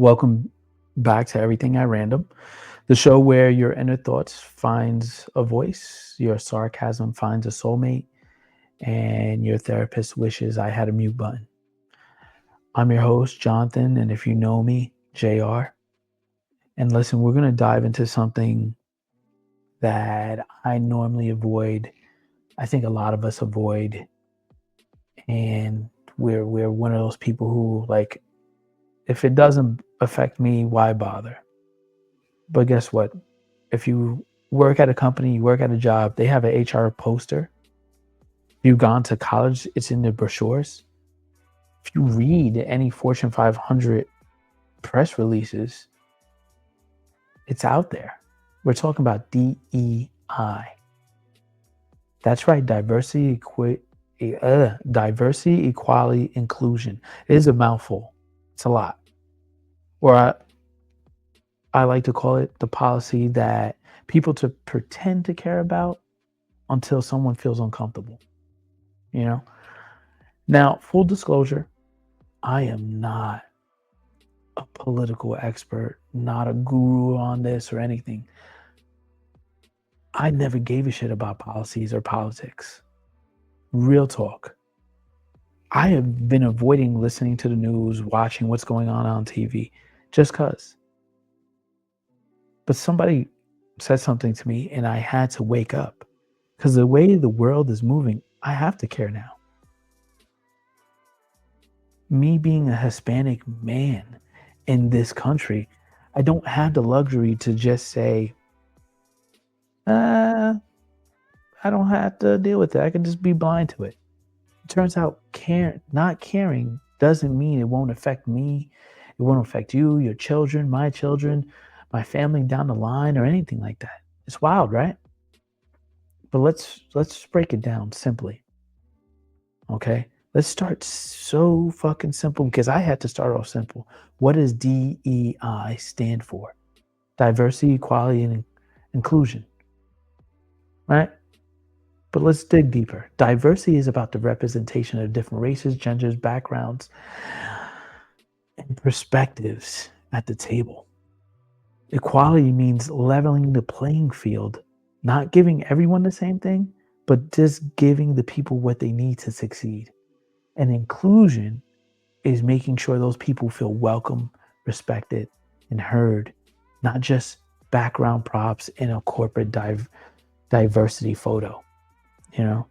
Welcome back to Everything at Random, the show where your inner thoughts finds a voice, your sarcasm finds a soulmate, and your therapist wishes I had a mute button. I'm your host, Jonathan, and if you know me, JR. And listen, we're going to dive into something that I normally avoid. I think a lot of us avoid, and we're one of those people who, like, if it doesn't affect me, why bother? But guess what? If you work at a company, you work at a job, they have an HR poster. If you've gone to college, it's in the brochures. If you read any Fortune 500 press releases, it's out there. We're talking about DEI. That's right, diversity, equality, inclusion. It is a mouthful. It's a lot. Or I like to call it the policy that people to pretend to care about until someone feels uncomfortable. You know? Now, full disclosure, I am not a political expert, not a guru on this or anything. I never gave a shit about policies or politics. Real talk. I have been avoiding listening to the news, watching what's going on TV, just because. But somebody said something to me and I had to wake up. Because the way the world is moving, I have to care now. Me being a Hispanic man in this country, I don't have the luxury to just say, I don't have to deal with it. I can just be blind to it. It turns out not caring doesn't mean it won't affect me. It won't affect you, your children, my family down the line, or anything like that. It's wild, right? But let's break it down simply. Okay? Let's start so fucking simple because I had to start off simple. What does DEI stand for? Diversity, equality, and inclusion. Right? But let's dig deeper. Diversity is about the representation of different races, genders, backgrounds, and perspectives at the table. Equality means leveling the playing field, not giving everyone the same thing, but just giving the people what they need to succeed. And inclusion is making sure those people feel welcome, respected, and heard, not just background props in a corporate diversity photo. You know,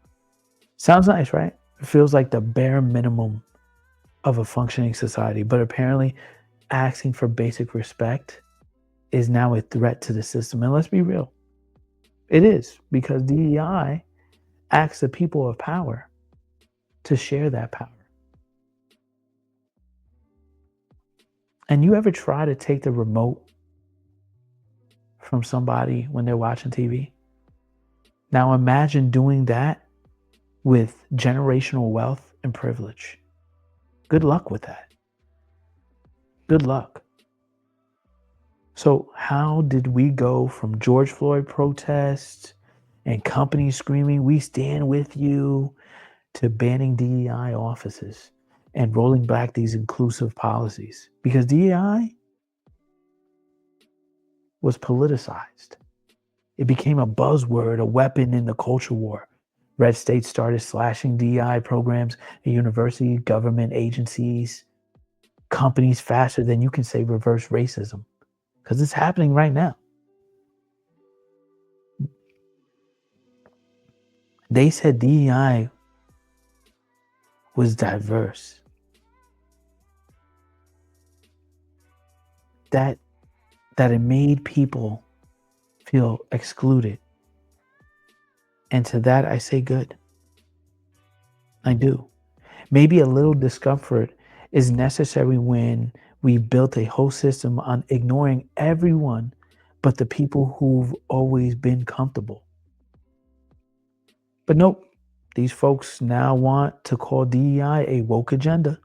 sounds nice, right? It feels like the bare minimum of a functioning society, but apparently asking for basic respect is now a threat to the system. And let's be real, it is, because DEI asks the people of power to share that power. And you ever try to take the remote from somebody when they're watching TV? Now imagine doing that with generational wealth and privilege. Good luck with that. Good luck. So how did we go from George Floyd protests and companies screaming, "We stand with you," to banning DEI offices and rolling back these inclusive policies? Because DEI was politicized. It became a buzzword, a weapon in the culture war. Red states started slashing DEI programs at university, government agencies, companies faster than you can say reverse racism. Because it's happening right now. They said DEI was diverse. That it made people feel excluded. And to that, I say good. I do. Maybe a little discomfort is necessary when we built a whole system on ignoring everyone but the people who've always been comfortable. But nope, these folks now want to call DEI a woke agenda,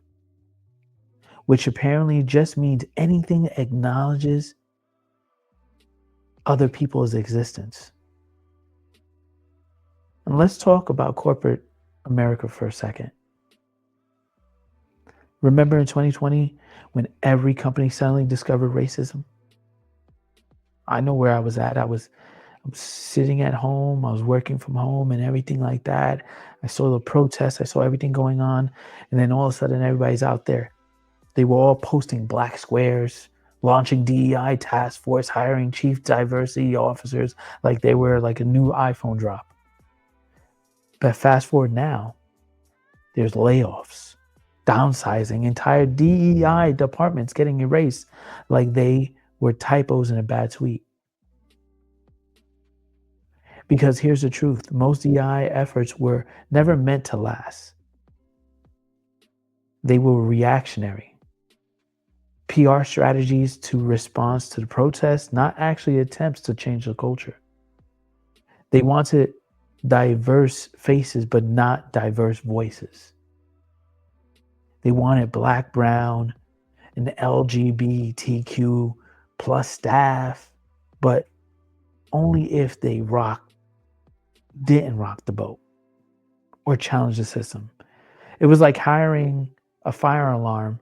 which apparently just means anything that acknowledges other people's existence. And let's talk about corporate America for a second. Remember in 2020 when every company suddenly discovered racism? I know where I was at. I was sitting at home, I was working from home and everything like that. I saw the protests, I saw everything going on, and then all of a sudden everybody's out there. They were all posting black squares, launching DEI task force, hiring chief diversity officers like they were like a new iPhone drop. But fast forward now, there's layoffs, downsizing, entire DEI departments getting erased like they were typos in a bad tweet. Because here's the truth, most DEI efforts were never meant to last. They were reactionary. PR strategies to response to the protests, not actually attempts to change the culture. They wanted diverse faces, but not diverse voices. They wanted Black, brown, and LGBTQ plus staff, but only if they didn't rock the boat or challenge the system. It was like hiring a fire alarm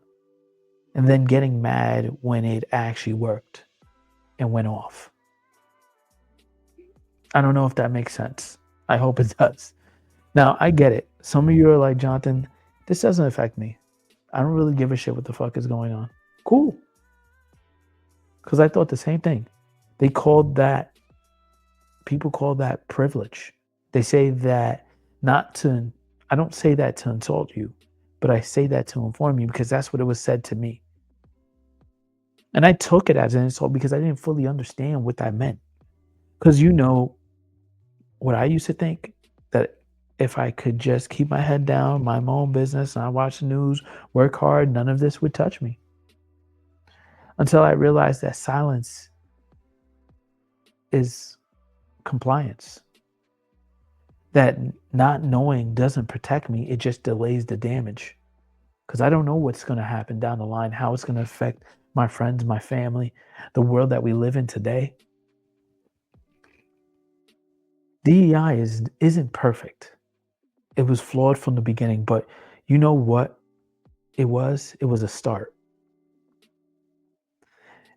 and then getting mad when it actually worked and went off. I don't know if that makes sense. I hope it does. Now, I get it. Some of you are like, Jonathan, this doesn't affect me. I don't really give a shit what the fuck is going on. Cool. Because I thought the same thing. People call that privilege. They say that I don't say that to insult you, but I say that to inform you because that's what it was said to me. And I took it as an insult because I didn't fully understand what that meant. Because what I used to think, that if I could just keep my head down, mind my own business, and I watch the news, work hard, none of this would touch me. Until I realized that silence is compliance. That not knowing doesn't protect me, it just delays the damage. Because I don't know what's going to happen down the line, how it's going to affect my friends, my family, the world that we live in today. DEI isn't perfect. It was flawed from the beginning, but you know what it was? It was a start.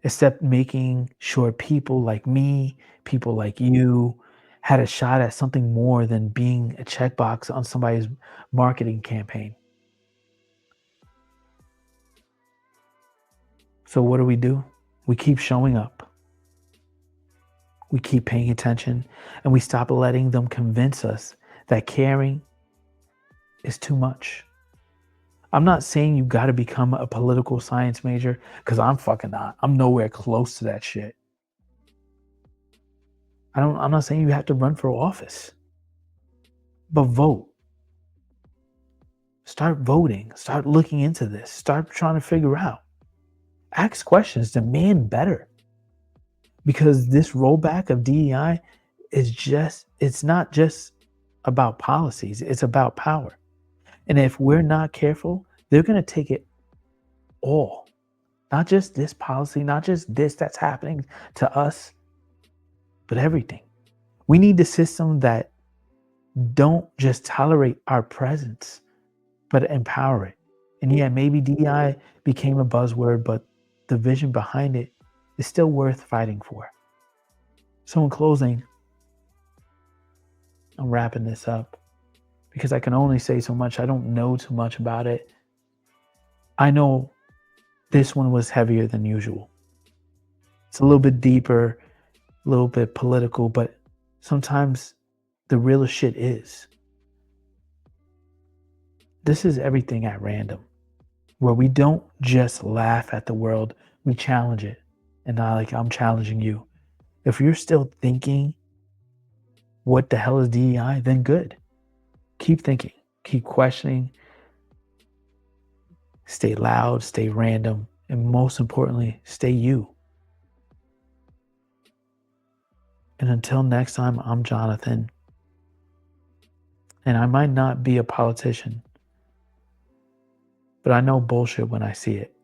Except making sure people like me, people like you, had a shot at something more than being a checkbox on somebody's marketing campaign. So what do? We keep showing up. We keep paying attention, and we stop letting them convince us that caring is too much. I'm not saying you got to become a political science major, because I'm fucking not. I'm nowhere close to that shit. I'm not saying you have to run for office, but vote. Start voting. Start looking into this. Start trying to figure out. Ask questions. Demand better. Because this rollback of DEI it's not just about policies. It's about power. And if we're not careful, they're going to take it all. Not just this policy, not just this that's happening to us, but everything. We need the system that don't just tolerate our presence, but empower it. And yeah, maybe DEI became a buzzword, but the vision behind it is still worth fighting for. So in closing, I'm wrapping this up because I can only say so much. I don't know too much about it. I know this one was heavier than usual. It's a little bit deeper, a little bit political, but sometimes the realest shit is. This is everything at random, where we don't just laugh at the world, we challenge it. And I'm challenging you. If you're still thinking, what the hell is DEI? Then good. Keep thinking, keep questioning, stay loud, stay random, and most importantly, stay you. And until next time, I'm Jonathan. And I might not be a politician, but I know bullshit when I see it.